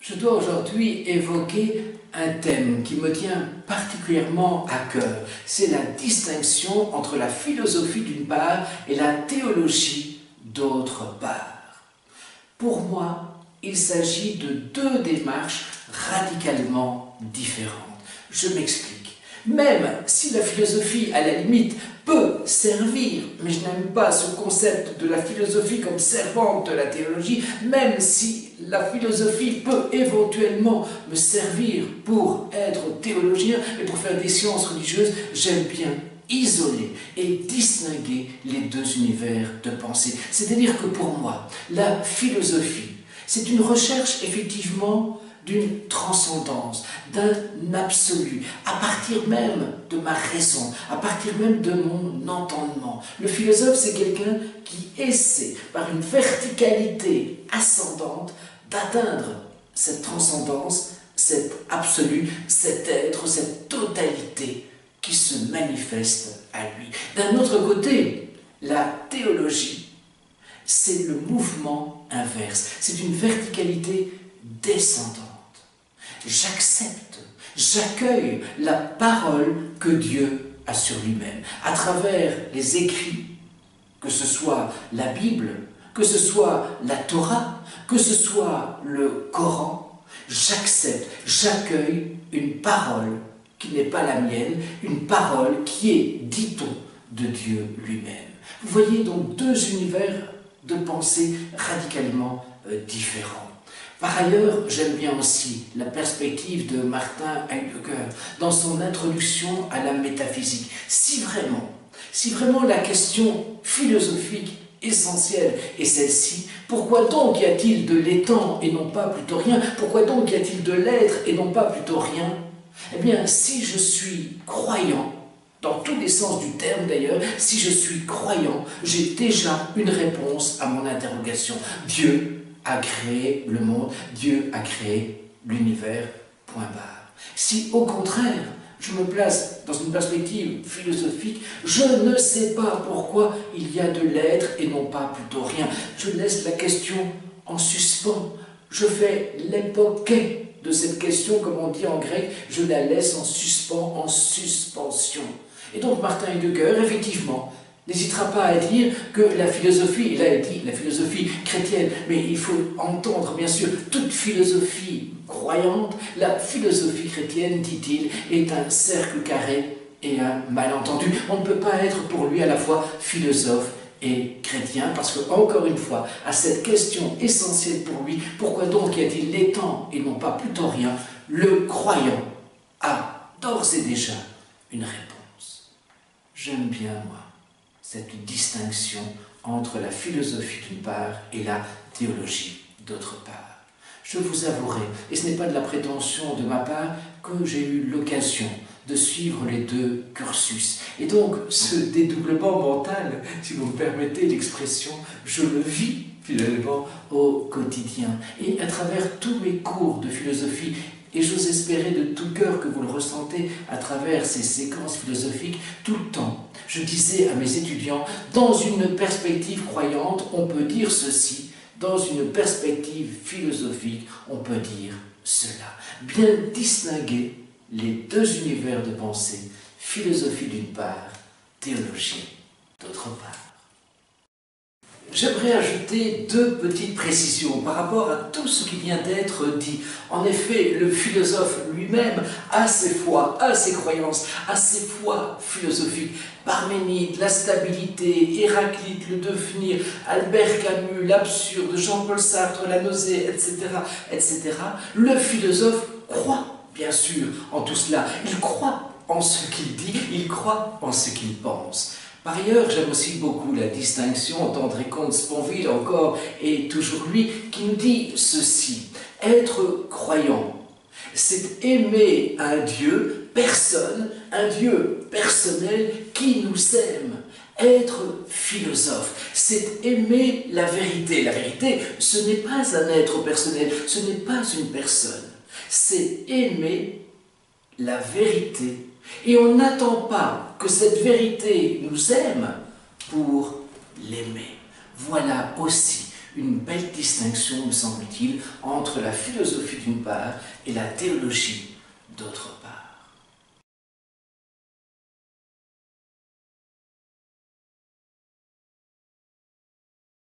Je dois aujourd'hui évoquer un thème qui me tient particulièrement à cœur. C'est la distinction entre la philosophie d'une part et la théologie d'autre part. Pour moi, il s'agit de deux démarches radicalement différentes. Je m'explique. Même si la philosophie, à la limite, peut servir, mais je n'aime pas ce concept de la philosophie comme servante de la théologie, même si la philosophie peut éventuellement me servir pour être théologien et pour faire des sciences religieuses, j'aime bien isoler et distinguer les deux univers de pensée. C'est-à-dire que pour moi, la philosophie, c'est une recherche effectivement d'une transcendance, d'un absolu, à partir même de ma raison, à partir même de mon entendement. Le philosophe, c'est quelqu'un qui essaie, par une verticalité ascendante, d'atteindre cette transcendance, cet absolu, cet être, cette totalité qui se manifeste à lui. D'un autre côté, la théologie, c'est le mouvement inverse, c'est une verticalité descendante. J'accepte, j'accueille la parole que Dieu a sur lui-même, à travers les écrits, que ce soit la Bible, que ce soit la Torah, que ce soit le Coran, j'accepte, j'accueille une parole qui n'est pas la mienne, une parole qui est, dit-on, de Dieu lui-même. Vous voyez donc deux univers de pensée radicalement différents. Par ailleurs, j'aime bien aussi la perspective de Martin Heidegger dans son introduction à la métaphysique. Si vraiment la question philosophique essentielle est celle-ci, pourquoi donc y a-t-il de l'étant et non pas plutôt rien? Pourquoi donc y a-t-il de l'être et non pas plutôt rien? Eh bien, si je suis croyant, dans tous les sens du terme d'ailleurs, si je suis croyant, j'ai déjà une réponse à mon interrogation. Dieu a créé le monde, Dieu a créé l'univers, point barre. Si au contraire, je me place dans une perspective philosophique, je ne sais pas pourquoi il y a de l'être et non pas plutôt rien. Je laisse la question en suspens, je fais l'époquet de cette question, comme on dit en grec, je la laisse en suspens, en suspension. Et donc Martin Heidegger, effectivement, n'hésitera pas à dire que la philosophie, il a dit la philosophie chrétienne, mais il faut entendre bien sûr toute philosophie croyante, la philosophie chrétienne, dit-il, est un cercle carré et un malentendu. On ne peut pas être pour lui à la fois philosophe et chrétien, parce que, encore une fois, à cette question essentielle pour lui, pourquoi donc y a-t-il l'étant et non pas plutôt rien, le croyant a d'ores et déjà une réponse. J'aime bien, moi, cette distinction entre la philosophie d'une part et la théologie d'autre part. Je vous avouerai, et ce n'est pas de la prétention de ma part, que j'ai eu l'occasion de suivre les deux cursus. Et donc, ce dédoublement mental, si vous me permettez l'expression, je le vis finalement au quotidien. Et à travers tous mes cours de philosophie, et j'ose espérer de tout cœur que vous le ressentez à travers ces séquences philosophiques, tout le temps, je disais à mes étudiants, dans une perspective croyante, on peut dire ceci, dans une perspective philosophique, on peut dire cela. Bien distinguer les deux univers de pensée, philosophie d'une part, théologie d'autre part. J'aimerais ajouter deux petites précisions par rapport à tout ce qui vient d'être dit. En effet, le philosophe lui-même a ses foi, a ses croyances, a ses foi philosophiques. Parménide, la stabilité, Héraclite, le devenir, Albert Camus, l'absurde, Jean-Paul Sartre, la nausée, etc., etc. Le philosophe croit, bien sûr, en tout cela. Il croit en ce qu'il dit, il croit en ce qu'il pense. Par ailleurs, j'aime aussi beaucoup la distinction d'André Comte-Sponville, encore et toujours lui, qui nous dit ceci. Être croyant, c'est aimer un Dieu, personne, un Dieu personnel qui nous aime. Être philosophe, c'est aimer la vérité. La vérité, ce n'est pas un être personnel, ce n'est pas une personne. C'est aimer la vérité. Et on n'attend pas que cette vérité nous aime pour l'aimer. Voilà aussi une belle distinction, me semble-t-il, entre la philosophie d'une part et la théologie d'autre part.